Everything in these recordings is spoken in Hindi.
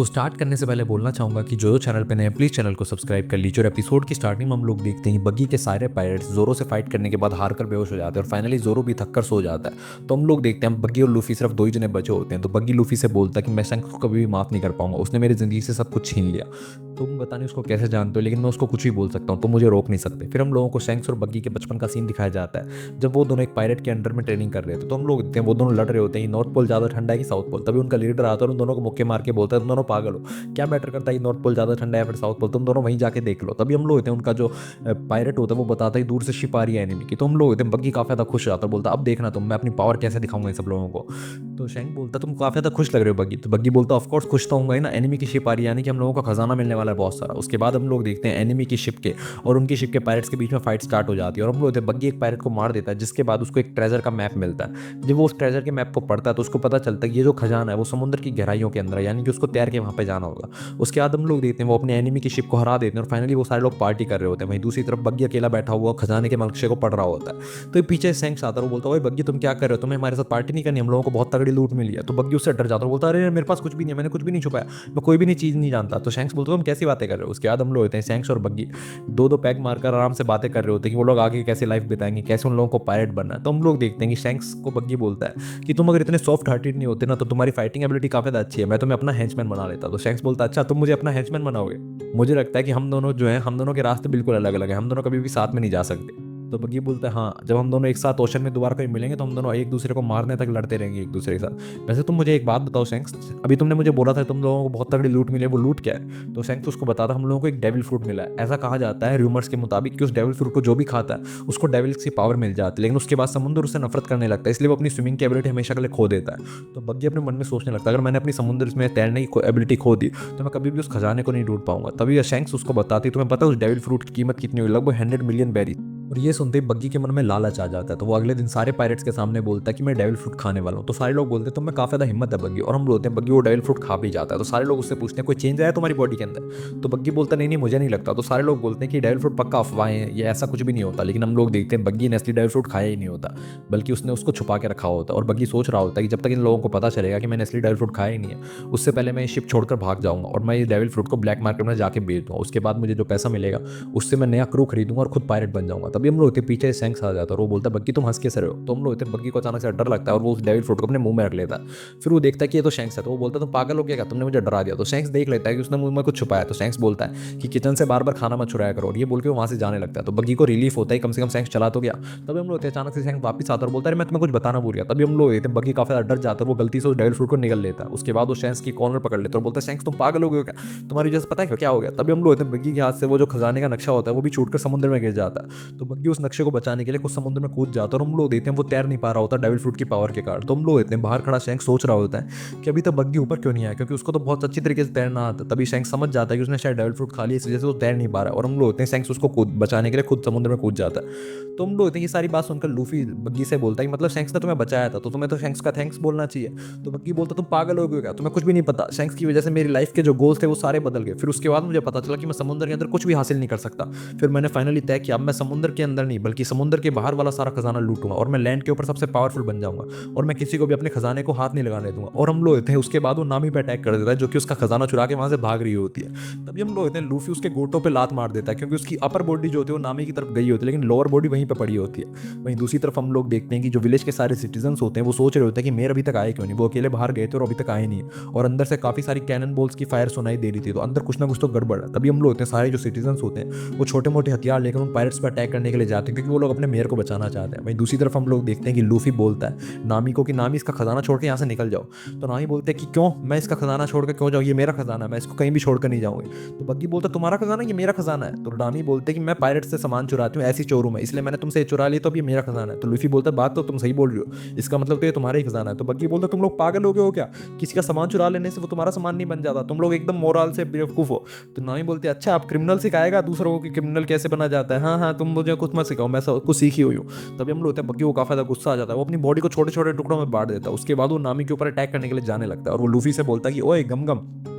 स्टार्ट करने से पहले बोलना चाहूँगा कि जो चैनल पे नए प्लीज़ चैनल को सब्सक्राइब कर लीजिए। और एपिसोड की स्टार्टिंग में हम लोग देखते हैं बग्गी के सारे पायरेट्स ज़ोरो से फाइट करने के बाद हार कर बेहोश हो जाते हैं और फाइनली ज़ोरो भी थक कर सो जाता है। तो हम लोग देखते हैं बग्गी और लूफी सिर्फ दो ही जने बचे होते हैं। तो बग्गी लूफी से बोलता है कि मैं शंक्स को कभी भी माफ़ नहीं कर पाऊंगा, उसने मेरी ज़िंदगी से सब कुछ छीन लिया। तुम पता नहीं उसको कैसे जानते हो, लेकिन मैं उसको कुछ भी बोल सकता हूँ, तुम मुझे रोक नहीं सकते। फिर हम लोगों को शंक्स और बग्गी के बचपन का सीन दिखाया जाता है जब वो दोनों एक पायरेट के अंडर में ट्रेनिंग कर रहे थे। तो हम लोग देखते हैं वो दोनों लड़ रहे होते हैं, नॉर्थ पोल ज़्यादा ठंडा है कि साउथ पोल। तभी उनका लीडर आता है और उन दोनों को मुक्के मार के बोलता है तुम दोनों पागल हो, क्या मैटर करता है नॉर्थ पोल ज़्यादा ठंडा है या फिर साउथ पोल, तुम दोनों वहीं जाके देख लो। तभी हम लोग होते हैं उनका जो पायरेट होता है वो बताता है दूर से शिप आ रही है एनिमी की। तो हम लोग होते हैं बग्गी काफ़ी ज़्यादा खुश हो जाता है, बोलता है अब देखना तुम, मैं अपनी पावर कैसे दिखाऊंगा इन सब लोगों को। तो शैंक बोलता है तुम काफ़ी ज़्यादा खुश लग रहे हो बग्गी। तो बग्गी बोलता है ऑफ कोर्स खुश तो होऊंगा ही ना, एनिमी की शिप आ रही है यानी कि हम लोगों का खजाना मिलने वाला है बहुत सारा। उसके बाद हम लोग देखते हैं एनिमी की शिप के और उनकी शिप के पायरेट्स के बीच में फाइट स्टार्ट हो जाती है और हम लोग होते हैं बग्गी एक पायरेट को मार देता है, जिसके बाद उसको एक ट्रेजर का मैप मिलता है। जब वो उस ट्रेजर के मैप को पढ़ता है तो उसको पता चलता है कि ये जो खजाना है वो समुद्र की गहराइयों के अंदर है, यानी कि उसको तैर के वहाँ पे जाना होगा। उसके बाद हम लोग देखते हैं वो अपने एनिमी की शिप को हरा देते हैं और फाइनली वो सारे लोग पार्टी कर रहे होते हैं। वहीं दूसरी तरफ बग्गी अकेला बैठा हुआ खजाने के नक्शे को पढ़ रहा होता है। तो पीछे सैंक्स आता है, वो बोलता है बग्गी तुम क्या कर रहे हो, तुम्हें हमारे साथ पार्टी नहीं करनी, हम लोगों को बहुत तगड़ी लूट मिली है। तो बग्गी उससे डर जाता है, बोलता है अरे मेरे पास कुछ भी नहीं है, मैंने कुछ भी नहीं छुपाया, मैं कोई भी नहीं चीज़ नहीं जानता। तो शैंक्स बोलता है तुम कैसी बातें कर रहे हो। उसके बाद हम लोग होते हैं शैंक्स और बग्गी दो दो पैग मारकर आराम से बातें कर रहे होते हैं कि वो लोग आगे कैसे लाइफ बिताएंगे, कैसे उन लोगों को पायरेट बनना है। तो हम लोग देखते हैं कि शैंक्स को बग्गी बोलता है कि तुम अगर इतने सॉफ्ट हार्टेड नहीं होते ना तो तुम्हारी फाइटिंग एबिलिटी काफ़ी ज़्यादा अच्छी है, मैं तुम्हें अपना हेंचमैन बना लेता। तो शैंक्स बोलता है अच्छा तुम मुझे अपना हेंचमैन बनाओगे। मुझे लगता है कि हम दोनों जो है हम दोनों के रास्ते बिल्कुल अलग अलग हैं, हम दोनों कभी भी साथ में नहीं जा सकते। तो बग्गी बोलता है हाँ, जब हम दोनों एक साथ ओशन में दोबारा कहीं मिलेंगे तो हम दोनों एक दूसरे को मारने तक लड़ते रहेंगे एक दूसरे के साथ। वैसे तुम मुझे एक बात बताओ शैंक्स, अभी तुमने मुझे बोला था तुम लोगों को बहुत तगड़ी लूट मिली है, वो लूट क्या है। तो शैंक्स उसको बताता हम लोगों को एक डेविल फ्रूट मिला है। ऐसा कहा जाता है रूमर्स के मुताबिक कि उस डेविल फ्रूट को जो भी खाता है उसको डेविल्स की पावर मिल जाती है, लेकिन उसके बाद समुद्र उससे नफरत करने लगता है, इसलिए वो अपनी स्विमिंग की एबिलिटी हमेशा के लिए खो देता है। तो बग्गी अपने मन में सोचने लगता है अगर मैंने अपनी समुद्र में तैरने की एबिलिटी खो दी तो मैं कभी भी उस खजाने को नहीं ढूंढ पाऊंगा। तभी शैंक्स उसको बताती तुम्हें पता है उस डेविल फ्रूट की कीमत कितनी हुई, लगभग 100 मिलियन बेरी। और ये सुनते ही बग्गी के मन में लालच आ जाता है, तो वो अगले दिन सारे पायरेट्स के सामने बोलता है कि मैं डेविल फ्रूट खाने वाला हूँ। तो सारे लोग बोलते हैं तो मैं काफ़ी ज़्यादा हिम्मत है बग्गी, और हम बोलते हैं बग्गी वो डेविल फ्रूट खा भी जाता है। तो सारे लोग उससे पूछते हैं कोई चेंज आया तुम्हारी बॉडी के अंदर। तो बग्गी बोलता नहीं नहीं मुझे नहीं लगता। तो सारे लोग बोलते हैं कि डेविल फ्रूट पक्का अफवाहें हैं, ये ऐसा कुछ भी नहीं होता। लेकिन हम लोग देखते हैं बग्गी ने असली डेविल फ्रूट खाया ही नहीं होता, बल्कि उसने उसको छुपा के रखा होता है। और बग्गी सोच रहा होता है कि जब तक इन लोगों को पता चलेगा कि मैंने असली डेविल फ्रूट खाया ही नहीं है उससे पहले मैं ये शिप छोड़कर भाग जाऊंगा और मैं ये डेविल फ्रूट को ब्लैक मार्केट में जाके बेच दूंगा। उसके बाद मुझे जो पैसा मिलेगा उससे मैं नया क्रू खरीदूंगा और खुद पायरेट बन जाऊंगा। तभी हम लोग होते पीछे सैंक्स आ जाता है और वो बोलता है बग्गी तुम हंस कैसे रहे हो। तो हम लोग होते बग्गी को अचानक से डर लगता है और वो उस डेविल फ्रूट को अपने मुंह में रख लेता है। फिर वो देखता है कि ये तो शैंक्स है, तो वो बोलता है तुम पागल हो गया क्या, तुमने मुझे डरा दिया। तो शैंक्स देख लेता है कि उसने मुंह में कुछ छुपाया। तो शैंक्स बोलता है कि किचन से बार बार खाना मत चुराया करो, और ये बोल के वो वहां से जाने लगता है। तो बग्गी को रिलीफ होता है कम से कम शैंक्स चला तो गया। तभी हम लोग होते अचानक से शैंक्स वापस आता है और बोलता है मैं तुम्हें कुछ बताना भूल गया। तभी हम लोग होते बग्गी काफी डर जाता है, वो गलती से उस डेविल फ्रूट को निगल लेता है। उसके बाद वो शैंक्स की कॉर्नर पकड़ लेता है और बोलता है शैंक्स तुम पागल हो गए हो क्या, तुम्हारी वजह से पता है क्या हो गया। तभी हम लोग होते हैं बग्गी के हाथ से वो जो खजाने का नक्शा होता है वो भी छूटकर समुद्र में गिर जाता है। तो बग्गी उस नक्शे को बचाने के लिए कुछ समुद्र में कूद जाता है और हम लोग देखते हैं वो तैर नहीं पा रहा होता डेविल फ्रूट की पावर के कारण। तो हम लोग इतने बाहर खड़ा शैंक्स सोच रहा होता है कि अभी तक बग्गी ऊपर क्यों नहीं आया, क्योंकि उसको तो बहुत अच्छी तरीके से तैरना आता है। तभी शैंक्स समझ जाता है कि उसने शायद डेविल फ्रूट खा लिया, इस वजह से वो तैर नहीं पा रहा है। और हम लोग होते हैं शैंक्स उसको कूद बचाने के लिए खुद समुद्र में कूद जाता है। तो हम लोग होते हैं ये सारी बात सुनकर लूफी बग्गी से बोलता है कि मतलब शैंक्स ने तुम्हें बचाया था तो तुम्हें तो शैंक्स का थैंक्स बोलना चाहिए। तो बग्गी बोलता तुम पागल हो गए क्या, तुम्हें कुछ भी नहीं पता, शैंक्स की वजह से मेरी लाइफ के जो गोल्स थे वो सारे बदल गए। फिर उसके बाद मुझे पता चला कि मैं समुद्र के अंदर कुछ भी हासिल नहीं कर सकता। फिर मैंने फाइनली तय किया अब मैं समुद्र के अंदर नहीं बल्कि समुद्र के बाहर वाला सारा खजाना लूटूंगा और मैं लैंड के ऊपर सबसे पावरफुल बन जाऊंगा और मैं किसी को भी अपने खजाने को हाथ नहीं लगाने दूंगा। और हम लोग थे उसके बाद वो नामी पे अटैक कर देता है जो कि उसका खजाना चुरा के वहां से भाग रही होती है। तभी हम लोग थे लूफी उसके गोटों पे लात मार देता है क्योंकि उसकी अपर बॉडी जो होती है वो नामी की तरफ गई होती है लेकिन लोअर बॉडी वहीं पे पड़ी होती है। वहीं दूसरी तरफ हम लोग देखते हैं कि जो विलेज के सारे सिटीजन होते हैं वो सोच रहे होते हैं कि मेयर अभी तक आए क्यों नहीं, वो अकेले बाहर गए थे और अभी तक आए नहीं है। और अंदर से काफी सारी कैनन बॉल्स की फायर सुनाई दे रही थी, तो अंदर कुछ ना कुछ तो गड़बड़ है। तभी हम लोग होते हैं सारे जो सिटीजन होते हैं वो छोटे मोटे हथियार लेकर उन पायरेट्स पर अटैक करने के लिए जाते हैं क्योंकि वो लोग अपने मेयर को बचाना चाहते हैं। वहीं दूसरी तरफ हम लोग देखते हैं कि लूफी बोलता है नामी को कि नामी इसका खजाना छोड़ के यहाँ से निकल जाओ। तो नामी बोलते हैं कि क्यों, मैं इसका खजाना छोड़ के क्यों जाऊँ, ये मेरा खजाना है, मैं इसको कहीं भी छोड़कर नहीं जाऊंगी। तो बग्गी बोलता तुम्हारा खजाना, ये मेरा खजाना है। तो नामी बोलते कि मैं पायरेट से सामान चुराती हूँ, ऐसी चोर हूं मैं, इसलिए मैंने तुमसे चुरा लिया, तो अब ये मेरा खजाना है। तो लूफी बोलता बात तो तुम सही बोल रही हो, इसका मतलब तो ये तुम्हारा ही खजाना है। तो बग्गी बोलता तुम लोग पागल हो गए हो क्या, किसी का सामान चुरा लेने से वो तुम्हारा सामान नहीं बन जाता, तुम लोग एकदम मोरल से बेवकूफ हो। तो नामी बोलते अच्छा आप क्रिमिनल सिखाएगा दूसरों को कि क्रिमिनल कैसे बना जाता है, हाँ हाँ तुम मुझे कुछ मत सिखाओ, मैं सब कुछ सीखी हुई हूँ। तभी हम लोग होते हैं बग्गी को काफी ज्यादा गुस्सा आ जाता है, वो अपनी बॉडी को छोटे छोटे टुकड़ों में बांट देता है। उसके बाद वो नामी के ऊपर अटैक करने के लिए जाने लगता है और वो लूफी से बोलता है कि ओए गम गम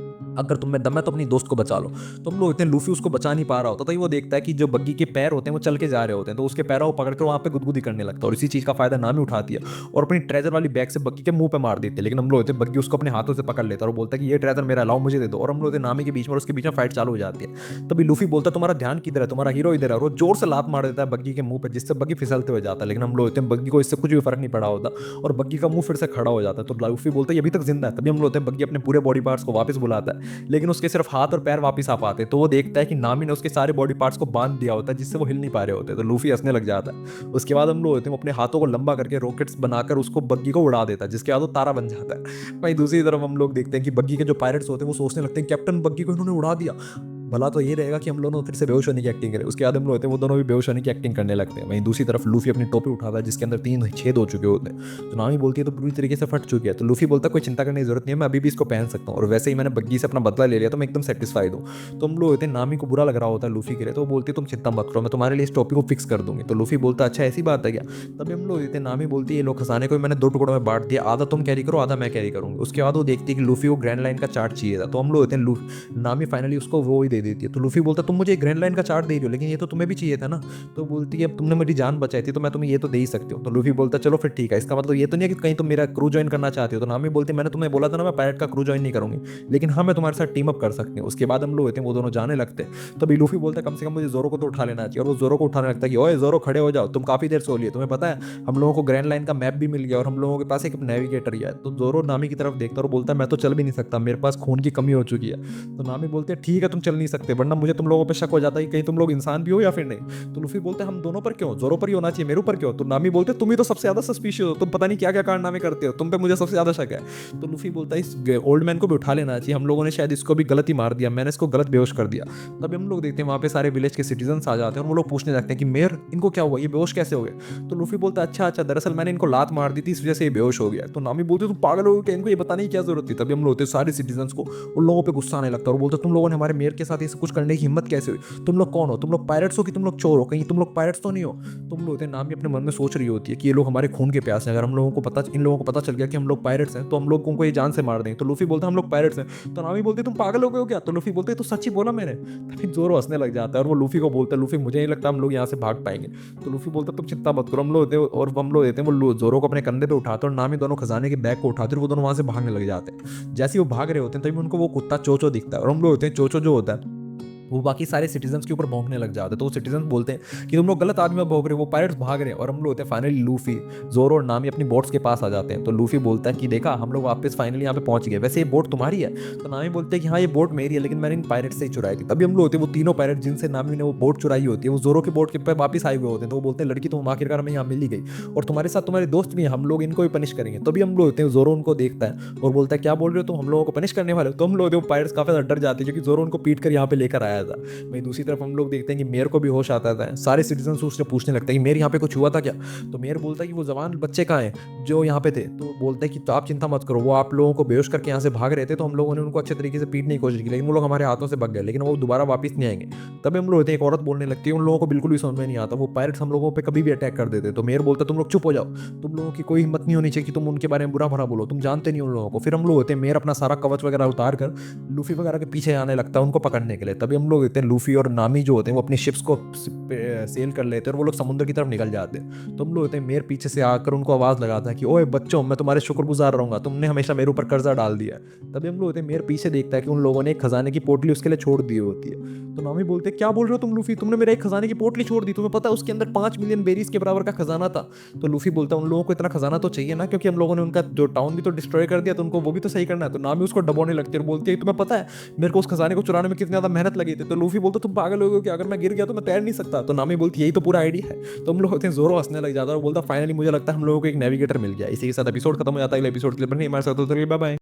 अगर तुम में दम है तो अपनी दोस्त को बचा लो। तो हम लोग होते हैं लूफी उसको बचा नहीं पा रहा होता, तो वो देखता है कि जो बग्गी के पैर होते हैं वो चल के जा रहे होते हैं, तो उसके पैरों को पकड़ कर वहाँ पे गुदगुदी करने लगता है और इसी चीज़ का फायदा नामी उठाती है और अपनी ट्रेजर वाली बैग से बग्गी के मुंह पे मार देती है। लेकिन हम लोग होते हैं बग्गी उसको अपने हाथों से पकड़ लेता है और बोलता है कि ये ट्रेजर मेरा, लाओ मुझे दे दो। और हम लोग होते हैं नामी के बीच में और उसके बीच में फाइट चालू हो जाती है। तभी लूफी बोलता है तुम्हारा ध्यान किधर है, तुम्हारा हीरो इधर है, और वो जोर से लात मार देता है बग्गी के मुंह पे, जिससे बग्गी फिसलते हुए जाता है। लेकिन हम लोग होते हैं बग्गी को इससे कुछ भी फर्क नहीं पड़ा होता और बग्गी का मुंह फिर से खड़ा हो जाता है। तो लूफी बोलता है ये अभी तक जिंदा है। तभी हम लोग होते हैं बग्गी अपने पूरे बॉडी पार्ट्स को वापस बुलाता है, लेकिन उसके सिर्फ हाथ और पैर वापस आ पाते। तो वो देखता है कि नामी ने उसके सारे बॉडी पार्ट्स को बांध दिया होता है, जिससे वो हिल नहीं पा रहे होते। तो लूफी हंसने लग जाता है। उसके बाद हम लोग होते हैं अपने हाथों को लंबा करके रॉकेट्स बनाकर उसको बग्गी को उड़ा देता है, जिसके बाद वो तारा बन जाता है। वहीं दूसरी तरफ हम लोग देखते हैं कि बग्गी के जो पायरेट्स होते हैं वो सोचने लगते हैं कैप्टन बग्गी को इन्होंने उड़ा दिया, भला तो ये रहेगा कि हम लोग फिर से बेहोश होने की एक्टिंग करें। उसके बाद हम लोग होते हैं वो दोनों भी बेहोश होने की एक्टिंग करने लगते हैं। वहीं दूसरी तरफ लूफी अपनी टोपी उठाता है जिसके अंदर 3 छेद हो चुके होते हैं। तो नामी बोलती है तो पूरी तरीके से फट चुकी है। तो लूफी बोलता है कोई चिंता करने की जरूरत नहीं है, मैं अभी भी इसको पहन सकता हूँ और वैसे ही मैंने बग्गी से अपना बदला ले लिया तो मैं एकदम सेटिस्फाइड हूँ। तो हम लोग होते हैं नामी को बुरा लग रहा होता है लूफी के लिए, तो वो बोलती है तुम चिंता मत करो, मैं तुम्हारे लिए इस टोपी को फिक्स कर दूंगी। तो लूफी बोलता है अच्छा ऐसी बात है क्या। तभी हम लोग देते हैं नामी बोलती है ये लोग खजाने को मैंने 2 टुकड़ों में बांट दिया, आधा तुम कैरी करो आधा मैं कैरी करूंगी। उसके बाद वो देखती है कि लूफी को ग्रैंड लाइन का चार्ट चाहिए था। तो हम लोग होते हैं नामी फाइनली उसको वो ही दे देती है। तो लूफी बोलता तुम मुझे ग्रैंड लाइन का चार्ट दे रही हो लेकिन ये तो तुम्हें भी चाहिए था ना। तो बोलती है तुमने मेरी जान बचाई थी तो मैं तुम्हें ये तो दे ही सकती हूँ। तो लूफी बोलता चलो फिर ठीक है, इसका मतलब ये तो नहीं है कि कहीं तुम मेरा क्रू ज्वाइन करना चाहती हो। तो नामी बोलती मैंने तुम्हें बोला था ना मैं पायरेट का क्रू ज्वाइन नहीं करूंगी, लेकिन हाँ मैं तुम्हारे साथ टीम अप कर सकती हूँ। उसके बाद हम लोग होते हैं वो दोनों जाने लगते हैं। तभी लूफी बोलता है कम से कम मुझे जोरो को तो उठा लेना चाहिए, और वो जोरो को उठाने लगता है कि ओए जोरो खड़े हो जाओ, तुम काफी देर सो लिए, तुम्हें पता है हम लोगों को ग्रैंड लाइन का मैप भी मिल गया और हम लोगों के पास एक नेविगेटर ही है। तो जोरो नामी की तरफ देखता है और बोलता है मैं तो चल भी नहीं सकता, मेरे पास खून की कमी हो चुकी है। तो नामी बोलते हैं ठीक है तुम चल नहीं सकते, वरना मुझे तुम लोगों पर शक हो जाता है कि कहीं तुम लोग इंसान भी हो या फिर नहीं। तो लूफी बोलते हैं हम दोनों पर क्यों, जोरो पर ही होना चाहिए, मेरे ऊपर क्यों। तो नामी बोलते तुम ही तो सबसे ज्यादा सस्पिशियस हो, तुम पता नहीं क्या क्या कारनामे करते हो, तुम पे मुझे सबसे ज्यादा शक है। तो लूफी बोलता है इस ओल्ड मैन को भी उठा लेना चाहिए, हम लोगों ने शायद इसको भी गलत ही मार दिया, मैंने इसको गलत बेहोश कर दिया। तभी हम लोग देखते हैं वहाँ पे सारे विलेज के सिटीजन्स आ जाते हैं और वो लोग पूछने लगते हैं कि मेयर इनको क्या हुआ, ये बेहोश कैसे हो गए। तो लूफी बोलता है अच्छा अच्छा दरअसल मैंने इनको लात मार दी थी इस वजह से ये बेहोश हो गया। तो नामी बोलते तुम पागल हो गए, इनको ये बताने की क्या जरूरत थी। तभी हम लोग होते सारे सिटीजन्स को उन लोगों पर गुस्सा आने लगता है और बोलते तुम लोगों ने हमारे मेयर के साथ ये सब कुछ करने की हिम्मत कैसे हुई, तुम लोग कौन हो, तुम लोग पायरेट्स हो कि तुम लोग चोर हो, कहीं तुम लोग पायरेट्स तो नहीं हो। तुम लोग होते हैं नामी अपने मन में सोच रही होती है कि ये लोग हमारे खून के प्यास हैं, अगर हम लोगों को पता इन लोगों को पता चल गया कि हम लोग पायरेट्स हैं तो हम लोगों को ये जान से मार देंगे। तो लूफी बोलता है हम लोग पायरेट्स हैं। तो नामी बोलते तुम पागल हो गए हो क्या। तो लूफी बोलते तो सच ही बोला मैंने। तभी जोरो हंसने लग जाता है और वो लूफी को बोलता है लूफी मुझे नहीं लगता हम लोग यहाँ से भाग पाएंगे। तो लूफी बोलता तुम चिंता मत करो, हम लोग होते और हम लोग देते हैं वो जोरो को अपने कंधे पे उठाते और नामी दोनों खजाने के बैग को उठाते और वो दोनों वहां से भागने लग जाते हैं। जैसे वो भाग रहे होते हैं तभी उनको वो कुत्ता चोचो दिखता है और हम लोग होते हैं चोचो जो होता है वो बाकी सारे सिटीजन्स के ऊपर भौंकने लग जाते हैं। तो वो सिटीजन बोलते हैं कि तुम लोग गलत आदमी में भौंक रहे हो, वो पायरेट्स भाग रहे हैं। और हम लोग होते हैं फाइनली लूफी जोरो और नामी अपनी बोट्स के पास आ जाते हैं। तो लूफी बोलता है कि देखा हम लोग वापस फाइनली यहाँ पे पहुंच गए, वैसे ये बोट तुम्हारी है। तो नामी बोलते हैं कि हाँ ये बोट मेरी है लेकिन मैंने इन पायरेट्स से ही चुराई थी। तभी हम लोग होते हैं वो तीनों पायरेट जिनसे नामी ने वो बोट चुराई होती है वो जोरो के बोट के पे वापस आए हुए होते हैं। तो वो बोलते हैं लड़की तुम आखिरकार हमें यहाँ मिल ही गई और तुम्हारे साथ तुम्हारे दोस्त भी हैं, हम लोग इनको भी पनिश करेंगे। तभी हम लोग होते हैं जोरो उनको देखता है और बोलता है क्या बोल रहे हो तुम, हम लोगों को पनिश करने वाले हो। तो हम लोग होते हैं पायरेट्स काफी ज्यादा डर जाते हैं क्योंकि जोरो उनको पीट कर यहाँ पे लेकर आया था। मैं दूसरी तरफ हम लोग देखते हैं कि मेयर को भी होश आता था। सारे सिटीजन उससे पूछने लगते हैं कि मेयर यहाँ पे कुछ हुआ था क्या। तो मेयर बोलता है कि वो जवान बच्चे कहाँ हैं जो यहाँ पे थे। तो बोलते हैं कि तो आप चिंता मत करो, वो आप लोगों को बेहोश करके यहाँ से भाग रहे थे तो हम लोगों ने उनको अच्छे तरीके से पीटने की कोशिश की लेकिन वो लोग हमारे हाथों से भाग गए, लेकिन वो दोबारा वापस नहीं आएंगे। तभी हम लोग होते हैं एक औरत बोलने लगती है उन लोगों को बिल्कुल भी समझ में नहीं आता, वो पायरेट्स हम लोगों पर कभी भी अटैक कर देते। तो मेयर बोलता है तुम लोग चुप हो जाओ, तुम लोगों की कोई हिम्मत नहीं होनी चाहिए कि तुम उनके बारे में बुरा भरा बोलो, तुम जानते नहीं उन लोगों को। फिर हम लोग होते हैं मेयर अपना सारा कवच वगैरह उतार कर लूफी वगैरह के पीछे आने लगता है उनको पकड़ने के लिए। तभी हम लोग होते हैं लूफी और नामी जो होते हैं वो अपनी शिप्स को सेल कर लेते हैं और वो लोग समुद्र की तरफ निकल जाते हैं। तो हम लोग होते हैं मेयर पीछे से आकर उनको आवाज लगाता है कि ओए बच्चों मैं तुम्हारे शुक्रगुजार रहूंगा, तुमने हमेशा मेरे ऊपर कर्जा डाल दिया। तभी हम लोग होते हैं मेयर पीछे देखता है कि उन लोगों ने एक खजाने की पोटली उसके लिए छोड़ दी होती है। तो नामी बोलते क्या बोल रहे हो तुम लूफी, तुमने मेरा एक खजाने की पोटली छोड़ दी, तुम्हें पता है उसके अंदर 5 मिलियन बेरीज के बराबर का खजाना था। तो लूफी बोलता है उन लोगों को इतना खजाना तो चाहिए ना, क्योंकि हम लोगों ने उनका जो टाउन भी तो डिस्ट्रॉय कर दिया तो उनको वो भी तो सही करना है। तो नामी उसको डबोने लगती है और बोलती है तुम्हें पता है मेरे को उस खजाने को चुराने में कितनी ज्यादा मेहनत लगी थी। तो लूफी बोलता तुम पागल हो गए कि अगर मैं गिर गया तो मैं तैर नहीं सकता। तो नामी बोलती यही तो पूरा आइडिया है। तो हम लोग होते हैं जोरो हंसने लग जाता है और बोलता फाइनली मुझे लगता है हम लोगों को एक नेविगेटर मिल गया। इसी के साथ एपिसोड खत्म हो जाता है। एपिसोड के लिए हमारे साथ बाय बाय।